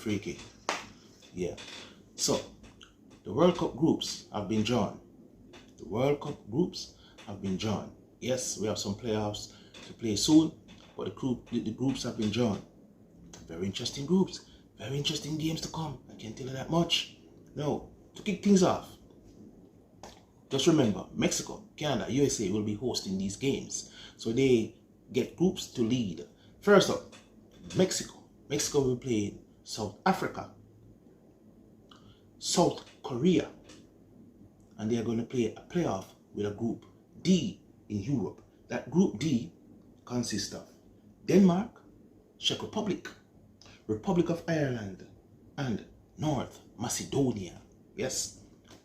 free kick. Yeah. So, the World Cup groups have been drawn. The World Cup groups have been drawn. Yes, we have some playoffs to play soon, but the groups have been drawn. Very interesting groups. Very interesting games to come. I can't tell you that much. Now, to kick things off, just remember, Mexico, Canada, USA will be hosting these games. So they get groups to lead. First up, Mexico. Mexico will play South Africa, South Korea, and they are going to play a playoff with a group D in Europe. That group D consists of Denmark, Czech Republic, Republic of Ireland, and North Macedonia. Yes.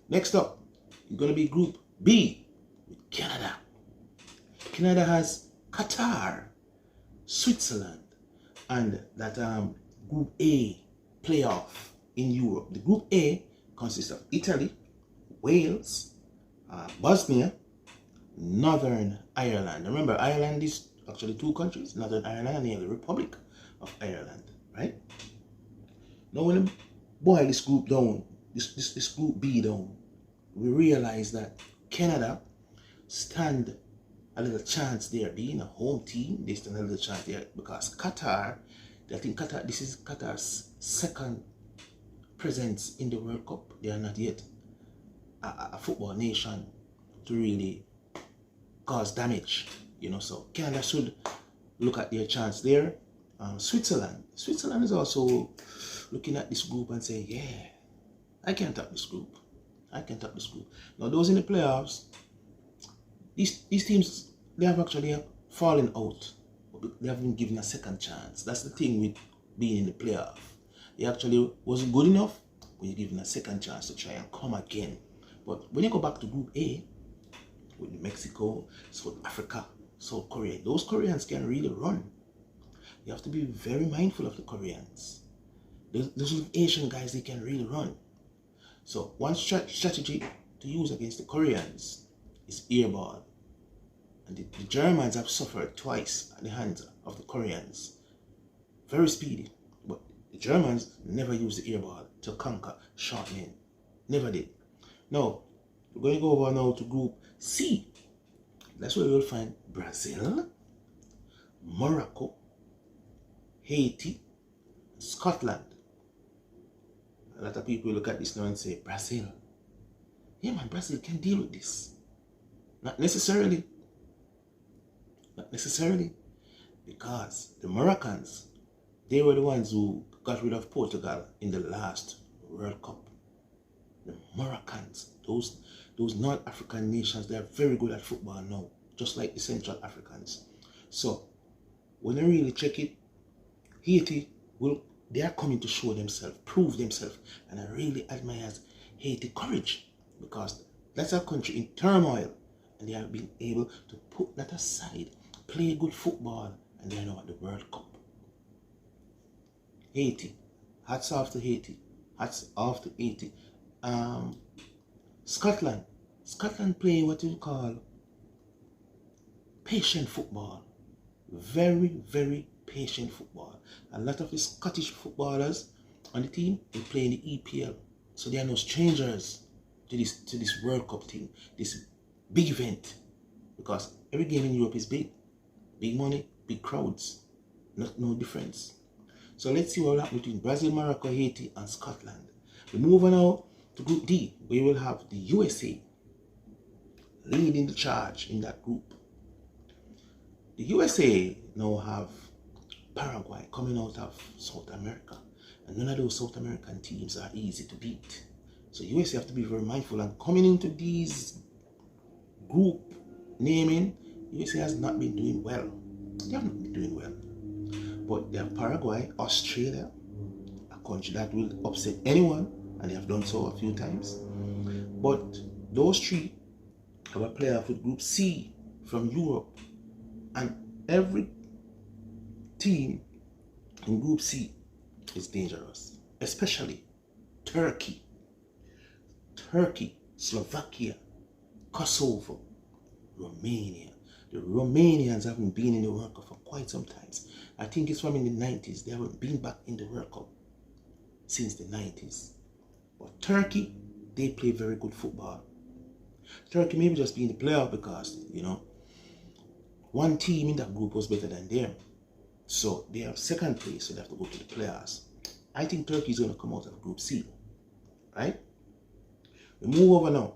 Next up, it's going to be group B with Canada. Canada has Qatar, Switzerland, and that group A playoff in Europe. The group A consists of Italy, Wales, Bosnia, Northern Ireland. Remember, Ireland is actually two countries, Northern Ireland and the Republic of Ireland, right? Now when we boil this group down, this group B down, we realize that Canada stand a little chance there, being a home team. They stand a little chance there because Qatar, I think Qatar, this is Qatar's second presence in the World Cup. They are not yet a football nation to really cause damage, you know. So Canada should look at their chance there. Switzerland is also looking at this group and saying, yeah, I can top this group. I can top this group. Now those in the playoffs, these teams, they have actually fallen out. They haven't been given a second chance. That's the thing with being in the playoff. They actually wasn't good enough when you're given a second chance to try and come again. But when you go back to Group A, with Mexico, South Africa, South Korea, those Koreans can really run. You have to be very mindful of the Koreans. Those Asian guys, they can really run. So one strategy to use against the Koreans is air ball. And the Germans have suffered twice at the hands of the Koreans. Very speedy. But the Germans never used the air ball to conquer short men. Never did. Now, we're going to go over now to Group C. That's where we'll find Brazil, Morocco, Haiti, Scotland. A lot of people look at this now and say, Brazil. Yeah, man, Brazil can deal with this. Not necessarily. Not necessarily. Because the Moroccans, they were the ones who got rid of Portugal in the last World Cup. The Moroccans, those North African nations, they are very good at football now, just like the Central Africans. So, when you really check it, Haiti, they are coming to show themselves, prove themselves, and I really admire Haiti courage, because that's a country in turmoil, and they have been able to put that aside, play good football, and they are now at the World Cup. Haiti, hats off to Haiti, hats off to Haiti. Scotland play what you call patient football. Very, very patient football. A lot of the Scottish footballers on the team, they play in the EPL. So they are no strangers to this World Cup team, this big event. Because every game in Europe is big. Big money, big crowds. No difference. So let's see what will happen between Brazil, Morocco, Haiti, and Scotland. We move on now to Group D, where we will have the USA leading the charge in that group. The USA now have Paraguay coming out of South America, and none of those South American teams are easy to beat. So USA have to be very mindful, and coming into these group naming, USA has not been doing well. They haven't been doing well. But they have Paraguay, Australia, a country that will upset anyone, and they have done so a few times. But those three have a playoff with Group C from Europe, and every team in Group C is dangerous, especially Turkey, Slovakia, Kosovo, Romania. The Romanians haven't been in the World Cup for quite some time. I think it's from in the 90s. They haven't been back in the World Cup. since the 90s. But Turkey, they play very good football. Turkey maybe just be in the playoff because, you know, one team in that group was better than them. So they have second place, so they have to go to the playoffs. I think Turkey is going to come out of Group C, right? We move over now.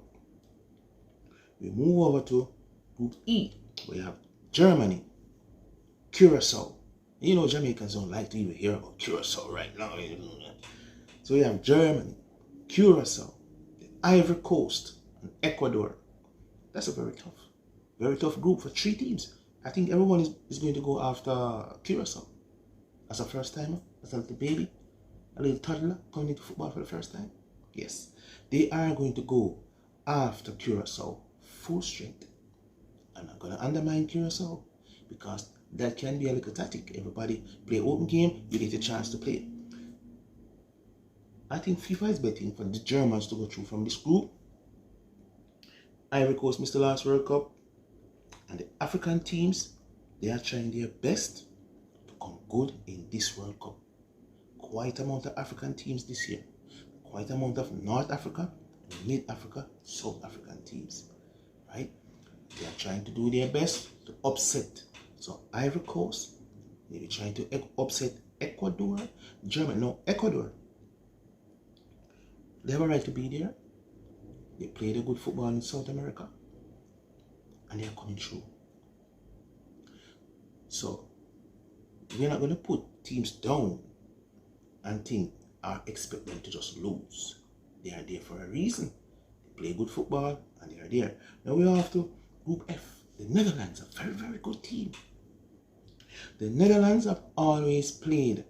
We move over to Group E, where you have Germany, Curacao. You know, Jamaicans don't like to even hear about Curacao right now. So you have Germany, Curacao, the Ivory Coast, and Ecuador. That's a very tough group for 3 teams. I think everyone is going to go after Curacao as a first timer, as a little baby, a little toddler coming into football for the first time. Yes, they are going to go after Curacao full strength. I'm not going to undermine Curacao because that can be a little tactic. Everybody play open game, you get a chance to play. I think FIFA is betting for the Germans to go through from this group. Ivory Coast missed the last World Cup. And the African teams, they are trying their best to come good in this World Cup. Quite amount of African teams this year. Quite amount of North Africa, Mid Africa, South African teams. Right? They are trying to do their best to upset. So Ivory Coast, maybe trying to upset Ecuador. Germany, no, Ecuador. They have a right to be there. They played a good football in South America. And they are coming through. So we're not going to put teams down and think or expect them to just lose. They are there for a reason. They play good football and they are there. Now we have to Group F. The Netherlands, a very, very good team. The Netherlands have always played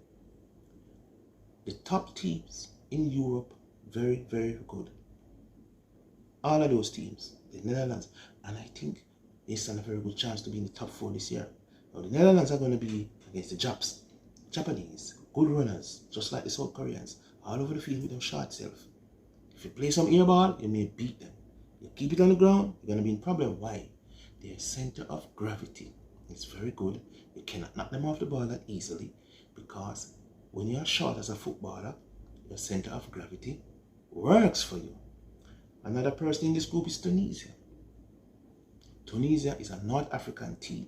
the top teams in Europe very, very good. All of those teams, the Netherlands, and I think they stand a very good chance to be in the top 4 this year. Now the Netherlands are going to be against the Japanese, good runners, just like the South Koreans, all over the field with them short self. If you play some air ball, you may beat them. You keep it on the ground, you're going to be in problem. Why? Their center of gravity is very good. You cannot knock them off the ball that easily because when you're short as a footballer, your center of gravity works for you. Another person in this group is Tunisia. Tunisia is a North African team.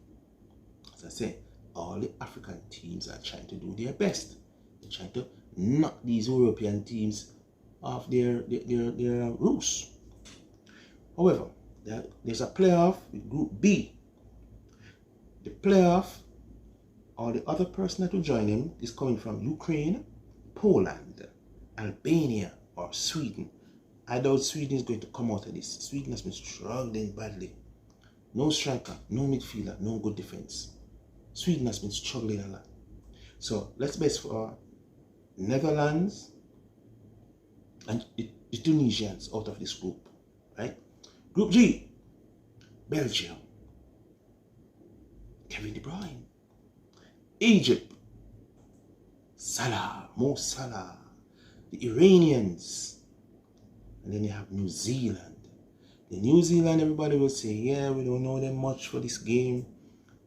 As I say, all the African teams are trying to do their best. They're trying to knock these European teams off their roots. However, there's a playoff with Group B. The playoff, or the other person that will join them, is coming from Ukraine, Poland, Albania, or Sweden. I doubt Sweden is going to come out of this. Sweden has been struggling badly. No striker, no midfielder, no good defense. Sweden has been struggling a lot. So let's bet for Netherlands and the Tunisians out of this group, right? Group G, Belgium, Kevin De Bruyne, Egypt, Salah, Mo Salah, the Iranians, and then you have New Zealand. The New Zealand, everybody will say, yeah, we don't know them much for this game.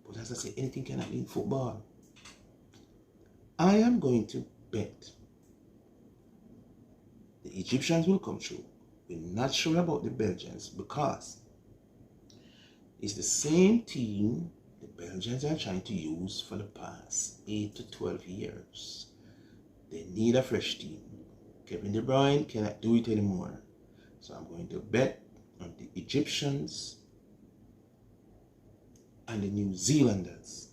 But as I say, anything can happen in football. I am going to bet the Egyptians will come through. We're not sure about the Belgians because it's the same team the Belgians are trying to use for the past 8 to 12 years. They need a fresh team. Kevin De Bruyne cannot do it anymore. So I'm going to bet on the Egyptians and the New Zealanders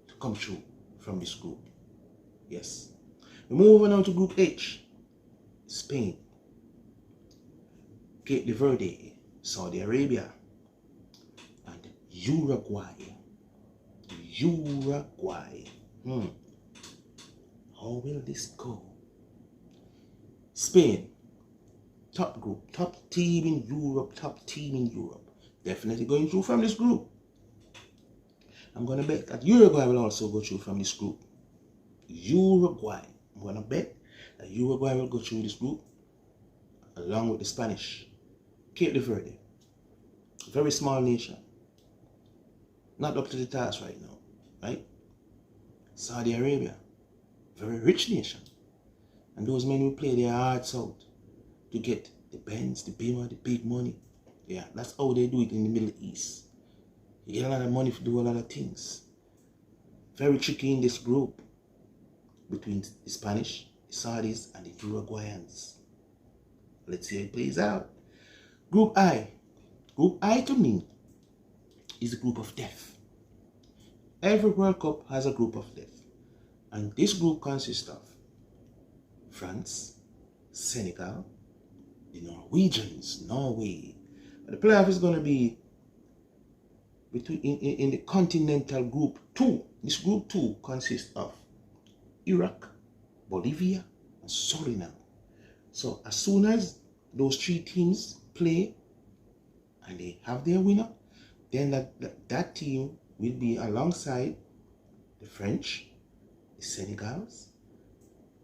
to come through from this group. Yes. We move on now to Group H. Spain, Cape Verde, Saudi Arabia, and Uruguay. Uruguay. How will this go? Spain, top group, top team in Europe, definitely going through from this group. I'm going to bet that Uruguay will also go through from this group. Uruguay. I'm going to bet that Uruguay will go through this group along with the Spanish. Cape Verde, very small nation, not up to the task right now, right? Saudi Arabia, very rich nation, And those men will play their hearts out to get the Benz, the Beamer, the big money. Yeah, that's how they do it in the Middle East. You get a lot of money to do a lot of things. Very tricky in this group between the Spanish, the Saudis, and the Uruguayans. Let's see how it plays out. Group I. Group I to me is a group of death. Every World Cup has a group of death. And this group consists of France, Senegal, the Norwegians, Norway. But the playoff is going to be between in the continental group 2. This group 2 consists of Iraq, Bolivia, and Suriname. So as soon as those 3 teams play and they have their winner, then that team will be alongside the French, the Senegals,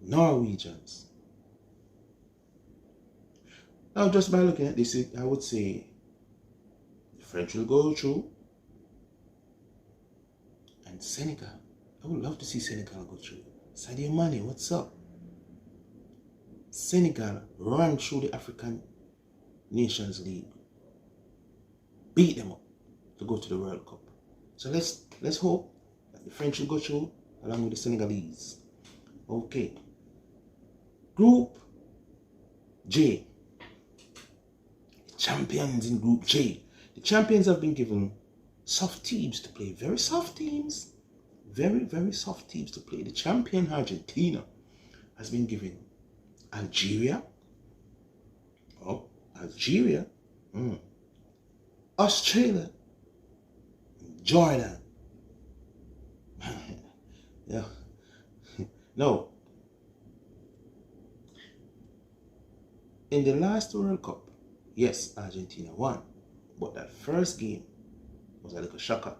Norwegians. Now, just by looking at this, I would say the French will go through, and Senegal. I would love to see Senegal go through. Sadio Mane, what's up? Senegal ran through the African Nations League, beat them up to go to the World Cup. So let's hope that the French will go through along with the Senegalese. Okay. Group J. The champions in Group J. The champions have been given soft teams to play. Very soft teams. Very, very soft teams to play. The champion Argentina has been given Algeria. Oh, Algeria. Australia. Jordan. Yeah. No. In the last World Cup, yes, Argentina won. But that first game was a little shocker.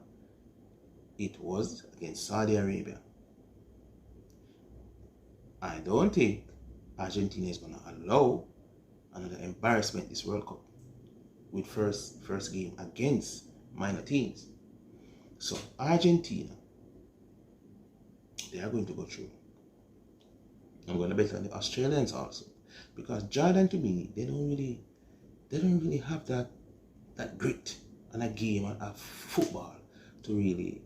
It was against Saudi Arabia. I don't think Argentina is going to allow another embarrassment this World Cup with first game against minor teams. So Argentina, they are going to go through. I'm going to bet on the Australians also, because Jordan, to me, they don't really have that grit and a game of football to really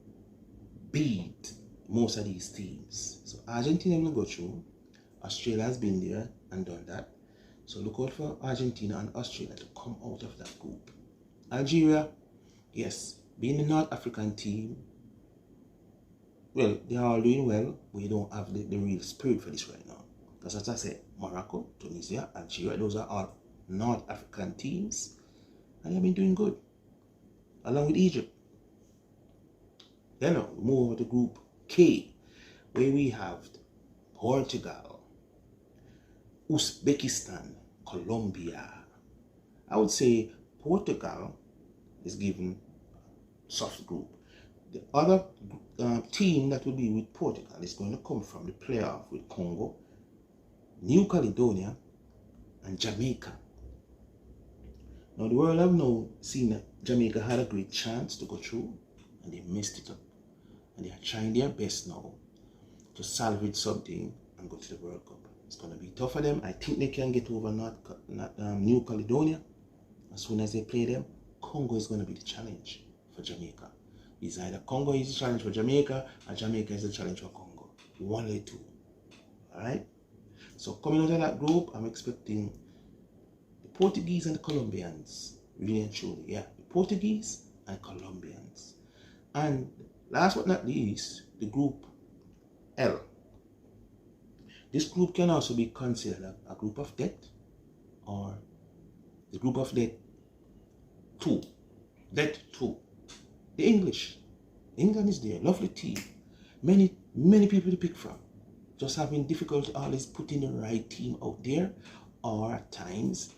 beat most of these teams. So Argentina will go through. Australia has been there and done that. So look out for Argentina and Australia to come out of that group. Algeria, yes, being the North African team, well, they are all doing well, but you don't have the real spirit for this right now. Because as I said, Morocco, Tunisia, Algeria, those are all North African teams, and they've been doing good, along with Egypt. Then we move over to Group K, where we have Portugal, Uzbekistan, Colombia. I would say Portugal is given soft group. The other team that will be with Portugal is going to come from the playoff with Congo, New Caledonia, and Jamaica. Now the world have now seen that Jamaica had a great chance to go through, and they messed it up. And they are trying their best now to salvage something and go to the World Cup. It's going to be tough for them. I think they can get over New Caledonia. As soon as they play them, Congo is going to be the challenge for Jamaica. It's either Congo is the challenge for Jamaica, or Jamaica is the challenge for Congo. One or two. Alright? So coming out of that group, I'm expecting the Portuguese and the Colombians. Really and truly. Yeah, the Portuguese and Colombians. And last but not least, the Group L. This group can also be considered a group of death, or the group of death 2. Death 2. The English. England is there. Lovely team. Many people to pick from. Just having difficulty always putting the right team out there, or at times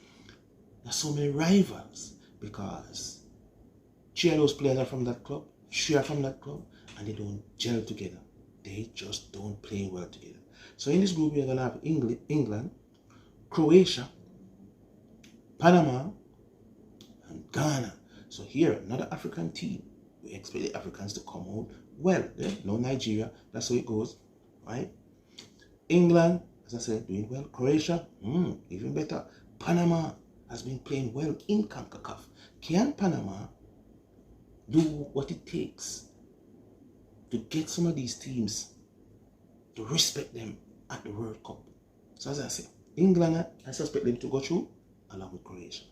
there's so many rivals because 3 of those players are from that club, 3 are from that club, and they don't gel together. They just don't play well together. So in this group, we're going to have England, Croatia, Panama, and Ghana. So here, another African team. We expect the Africans to come out well. No Nigeria. That's how it goes, right? England, as I said, doing well. Croatia, even better. Panama has been playing well in CONCACAF. Can Panama do what it takes to get some of these teams to respect them at the World Cup? So as I say, England, I suspect them to go through along with Croatia.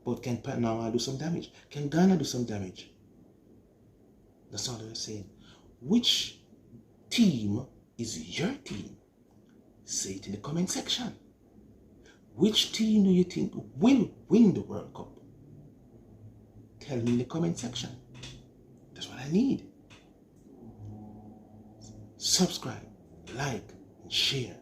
But can Panama do some damage? Can Ghana do some damage? That's all I'm saying. Which team is your team? Say it in the comment section. Which team do you think will win the World Cup? Tell me in the comment section. That's what I need. Subscribe, like, and share.